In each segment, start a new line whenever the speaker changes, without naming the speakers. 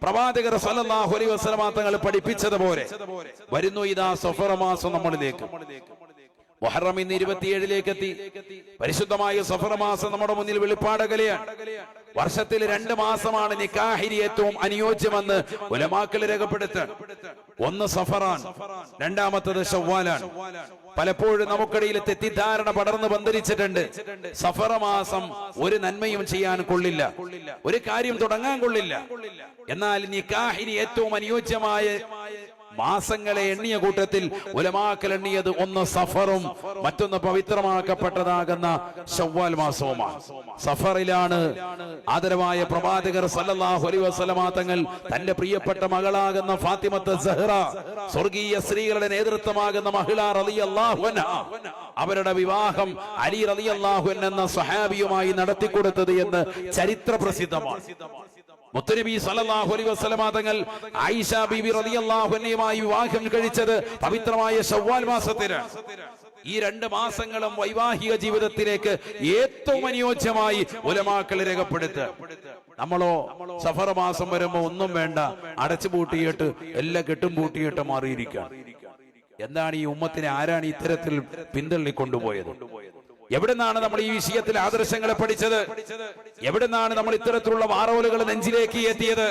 പ്രവാചകർ സല്ലല്ലാഹു അലൈഹി വസല്ലമ തങ്ങൾ പഠിപ്പിച്ചതുപോലെ വരുന്നു ഇതാ സഫർ മാസം നമ്മളിലേക്ക്. മുഹറം ഇന്ന് 27ലേക്ക് എത്തി. പരിശുദ്ധമായ സഫർ മാസം നമ്മുടെ മുന്നിൽ വെളിപ്പാടകലെയാണ്. വർഷത്തിൽ 2 മാസമാണ് നിക്കാഹിന് ഏറ്റവും അനുയോജ്യമെന്ന് ഉലമാക്കൾ രേഖപ്പെടുത്തുന്നു. ഒന്ന് സഫറാൻ, രണ്ടാമത്തത് ശവ്വാലാണ്. പലപ്പോഴും നമുക്കിടയിൽ തെറ്റിദ്ധാരണ പടർന്നു പന്തലിച്ചിട്ടുണ്ട്. സഫർ മാസം ഒരു നന്മയും ചെയ്യാൻ കൊള്ളില്ല, ഒരു കാര്യം തുടങ്ങാൻ കൊള്ളില്ല. എന്നാൽ നിക്കാഹിന് ഏറ്റവും അനുയോജ്യമായ മാസങ്ങളെ എണ്ണിയ കൂട്ടത്തിൽ ഉലമാക്കൾ എണ്ണിയത് ഒന്ന് സഫറും മറ്റൊന്ന് പവിത്രമാക്കപ്പെട്ടതാകുന്ന ശവ്വാൽ മാസവുമാണ്. സഫറിലാണ് ആദരവായ പ്രവാചകർ സല്ലല്ലാഹു അലൈഹി വസല്ലമ തങ്ങൾ തന്റെ പ്രിയപ്പെട്ട മകളാകുന്ന ഫാത്തിമത്ത് സഹ്റ, സ്വർഗീയ സ്ത്രീകളുടെ നേതൃത്വമാകുന്ന മഹിള റളിയല്ലാഹു അൻഹ, അവരുടെ വിവാഹം അലി റളിയല്ലാഹു അൻഹു എന്ന സ്വഹാബിയുമായി നടത്തിക്കൊടുത്തത് എന്ന് ചരിത്ര പ്രസിദ്ധമാണ്. മുത്തുനബി സല്ലല്ലാഹു അലൈഹി വസല്ലമ തങ്ങൾ ആയിഷ ബീവി റളിയല്ലാഹു അൻഹയുമായി വിവാഹം കഴിച്ചത് പവിത്രമായ ശവ്വാൽ മാസത്തിലാണ്. ഈ 2 മാസങ്ങളും വൈവാഹിക ജീവിതത്തിലേക്ക് ഏറ്റവും അനുയോജ്യമായി ഉലമാക്കൾ രേഖപ്പെടുത്തുക. നമ്മളോ സഫർ മാസം വരുമ്പോ ഒന്നും വേണ്ട, അടച്ചുപൂട്ടിയിട്ട് എല്ലാം കെട്ടും പൂട്ടിയിട്ട് മാറിയിരിക്കുക. എന്താണ് ഈ ഉമ്മത്തിനെ ആരാണ് ഇത്തരത്തിൽ പിന്തള്ളിക്കൊണ്ടുപോയത്? എവിടുന്നാണ് നമ്മൾ ഈ വിഷയത്തിൽ ആദർശങ്ങളെ പഠിച്ചത്? എവിടുന്നാണ് നമ്മൾ ഇത്തരത്തിലുള്ള വാറോലുകൾ നെഞ്ചിലേക്ക് എത്തിയത്?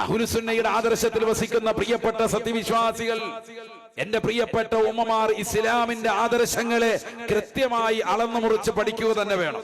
അഹ്ലുസുന്നയുടെ ആദർശത്തിൽ വസിക്കുന്ന പ്രിയപ്പെട്ട സത്യവിശ്വാസികൾ, എന്റെ പ്രിയപ്പെട്ട ഉമ്മമാർ, ഇസ്ലാമിന്റെ ആദർശങ്ങളെ കൃത്യമായി അളന്നു മുറിച്ച് പഠിക്കുക തന്നെ വേണം.